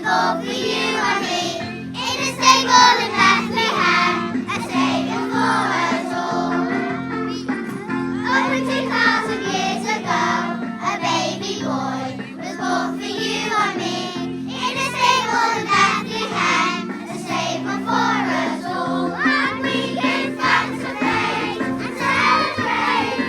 born for you and me. In a stable in Bethlehem, a Saviour for us all. Over 2,000 years ago, a baby boy was born for you and me. In a stable in Bethlehem, a Saviour for us all. And we give thanks and praise and celebrate.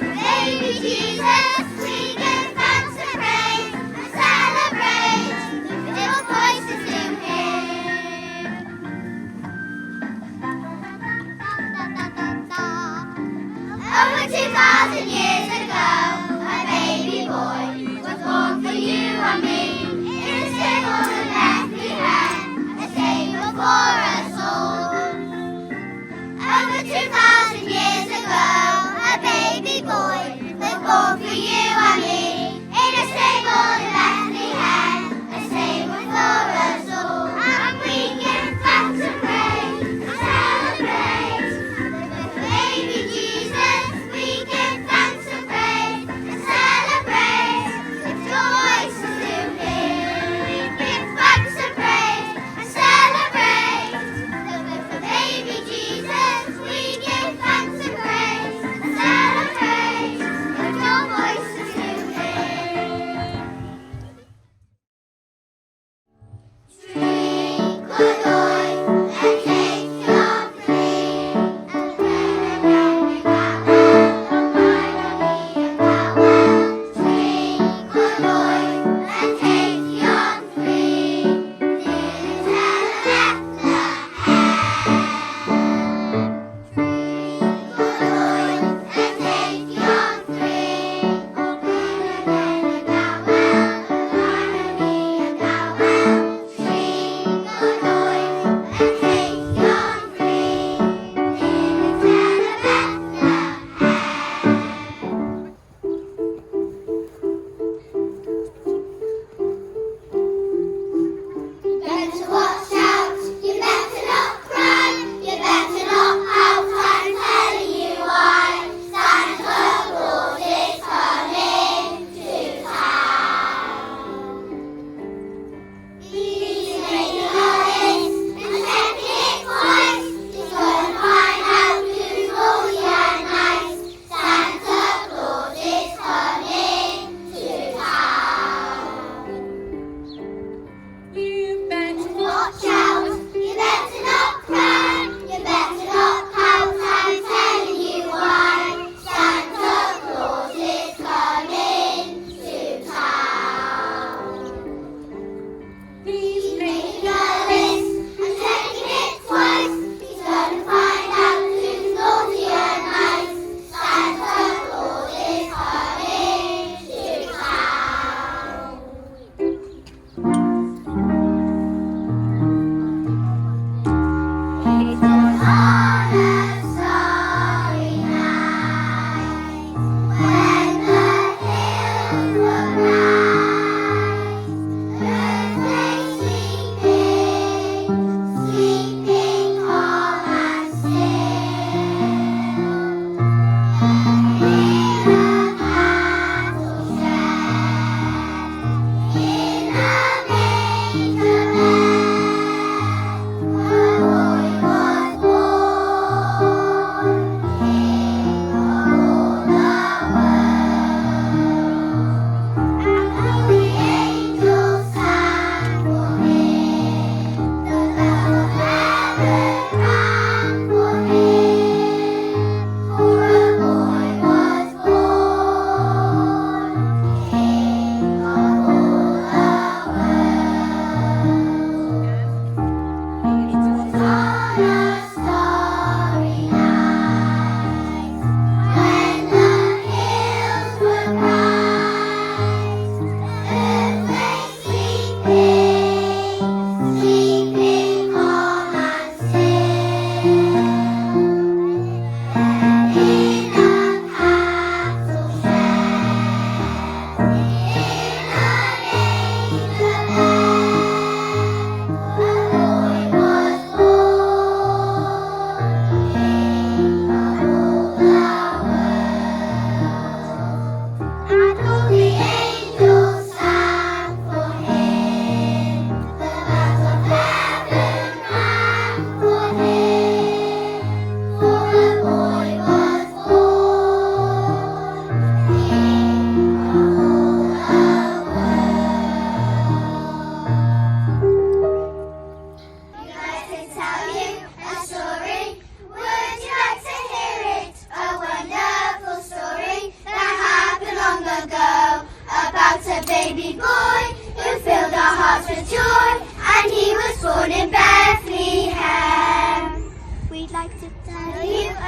Baby Jesus, we give thanks and praise and celebrate. Lift your voices to Him. Over 2,000 years ago, a baby boy was born for you and me. In a stable in Bethlehem, a Saviour for us all. Over 2,000 years ago, a baby boy was born for you and me. In a stable in Bethlehem, a Saviour for us all. And we give thanks and praise and celebrate. Baby Jesus, we give thanks and praise and celebrate. Lift your voices to Him. We give thanks and praise and celebrate. For baby Jesus, we give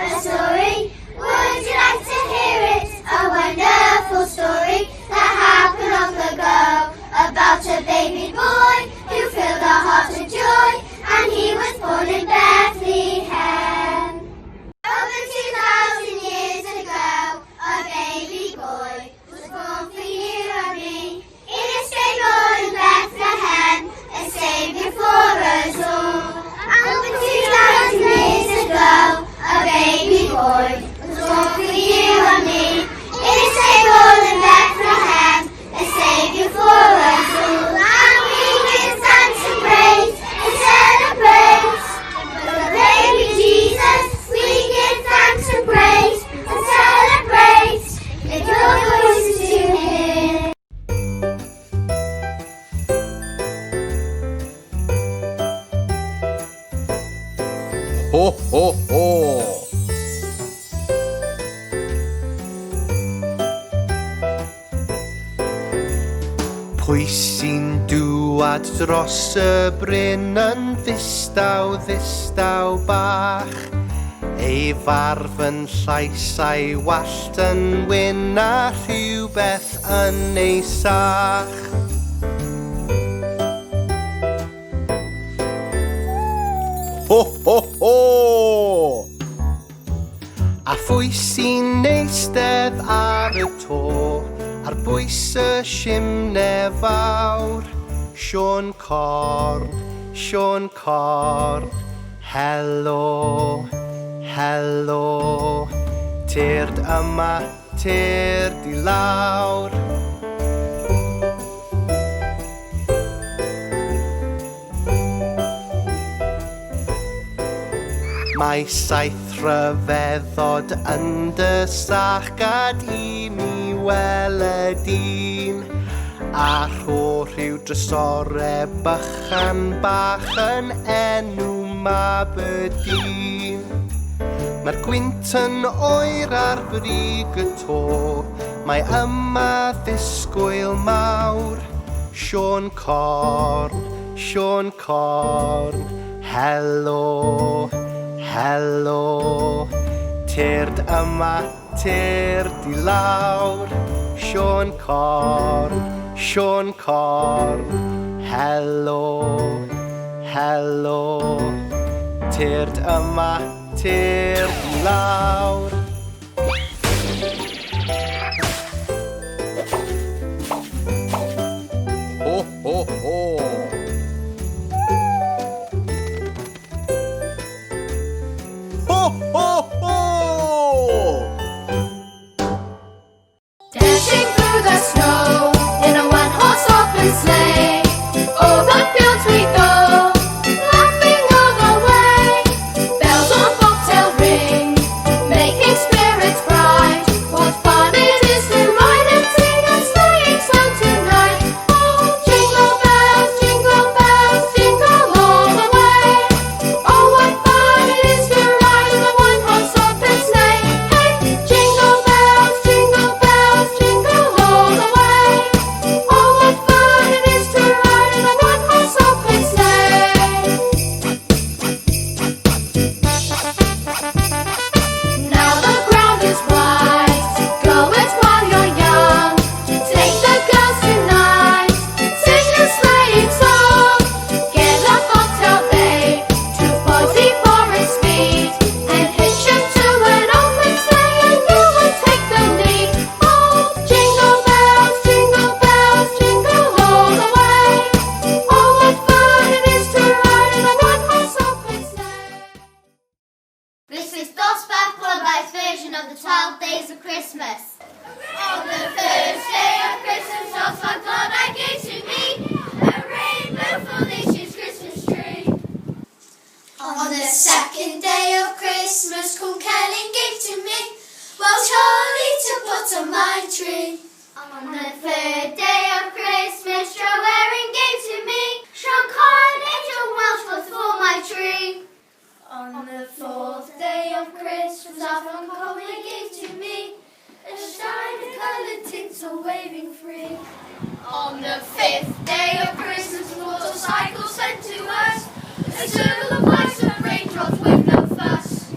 a story. Would you like to hear it? A wonderful story that happened long ago about a baby boy who filled our hearts with joy, and he was born in Bethlehem. Over 2,000 years ago, a baby boy was born for you and me. In a stable in Bethlehem, a Saviour for us all. Over 2,000 years ago, a baby boy was born for you and me. In a stable in Bethlehem, a Saviour for us all. And we give thanks and praise and celebrate the baby Jesus. We give thanks and praise and celebrate. Lift your voices to Him. Ho, ho, ho! Pwy sy'n dŵad dros y bryn yn ddistaw bach? Ei farf yn llais a'i wallt yn wyn a rhywbeth yn ei sach. Ho, ho, ho! A phwy sy'n eistedd ar y to, ar bwys y simne fawr? Sion Corn, helo, helo. Tyrd yma, tyrd i lawr. Mae 7 rhyfeddod yn dy sach gad i ni weledyn, a rho rhyw drysore bychan bach yn enw Mabydyn. Mae'r gwynt yn oer ar brig y to, mae yma ddisgwyl mawr. Sion Corn, helo, helo. Tyrd yma, tyrd i lawr. Sion Corn, helo, helo. Tyrd yma, tyrd i lawr. Ho, ho, ho! Ho, ho, ho! Dashing through the snow in a one-horse open sleigh, over fields we go, laughing all the way. Bells on bobtail ring, making spirits bright. What fun it is to ride and sing a sleighing song tonight! Oh, jingle bells, jingle all the way. Oh, what fun it is to ride in a one-horse open sleigh! Hey, jingle bells, jingle all the way. Oh, what fun it is to ride in a one-horse open sleigh! Now the ground is white, go it while you're young. Take the girls tonight, sing a sleighing song. Get a bobtail babe to 40 for its speed, and hitch him to an open sleigh, and you will take the lead. Oh, jingle bells, jingle all the way. Oh, what fun it is to ride in a one-horse open sleigh! This is Dos Bartholomew's version of the 12 Days of Christmas. On the first day of Christmas, Dos Bartholomeu gave to me a rainbow for this year's Christmas tree. On the second day of Christmas, Corn Celyn gave to me Welsh holly to put on my tree. On the third day of Christmas, Joe Waring gave to me Sean Carnage and Welsh was for my tree. On the fourth day of Christmas, Avon Collier gave to me a shiny coloured tinsel waving free. On the fifth day of Christmas, a motorcycle sent to us a circle of lights and raindrops with no fuss.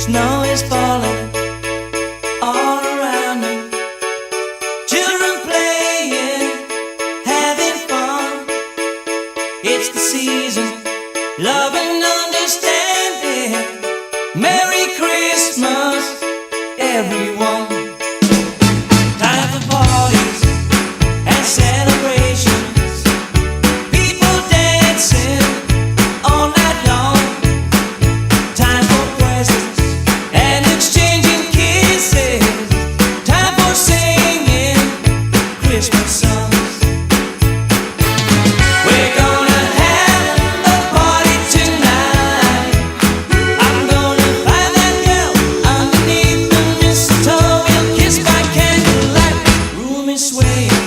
Snow is falling all around me. Children playing, having fun. It's the season, love and understanding. Merry Christmas, everyone. Time for parties and celebrations. People dancing all night long. Time for presents and exchanging kisses. Time for singing Christmas songs. We're gonna have a party tonight. I'm gonna find that girl underneath the mistletoe. We'll kiss by candlelight. Room is swaying,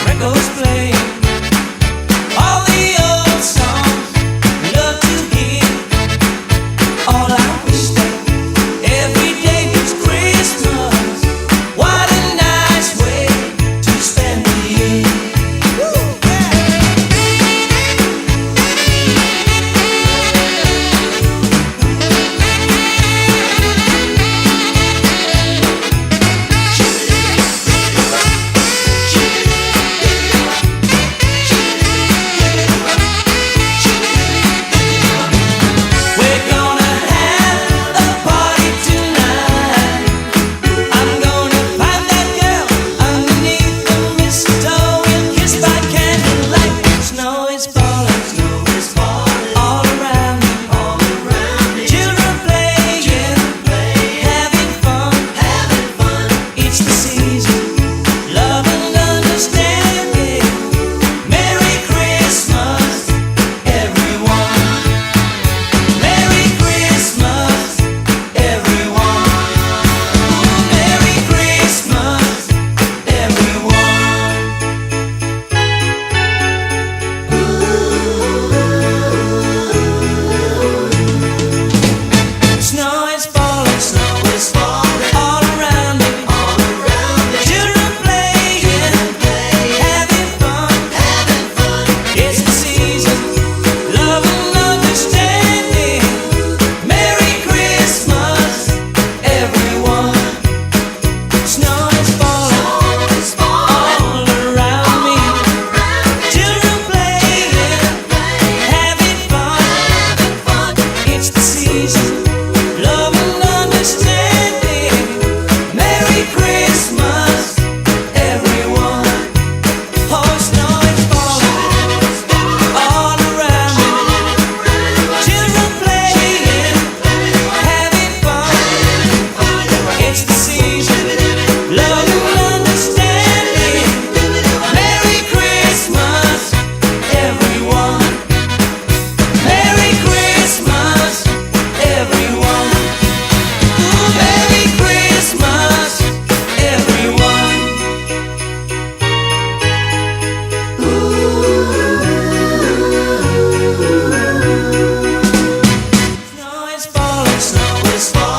records playing. All the old songs we love to hear. All I wish that every day was Christmas. What a nice way to spend the year. We're gonna have a party tonight. I'm gonna find that girl underneath the mistletoe. We'll kiss by candlelight. Snow is falling all around me. Children playing, having fun. It's the season, love and understanding. Merry Christmas, everyone. Merry Christmas, everyone. Merry Christmas, everyone. Snow is falling all around me. Children playing, having fun. It's the season, love and understanding. Merry Christmas, everyone. Snow is falling all around me. Children playing, having fun. It's the season, love and understanding. Merry Christmas, everyone. Oh, snow is falling all around me. Children playing, having fun. It's the season, love and understanding. Merry Christmas, everyone. Merry Christmas, everyone. Ooh, Merry Christmas, everyone. Snow is falling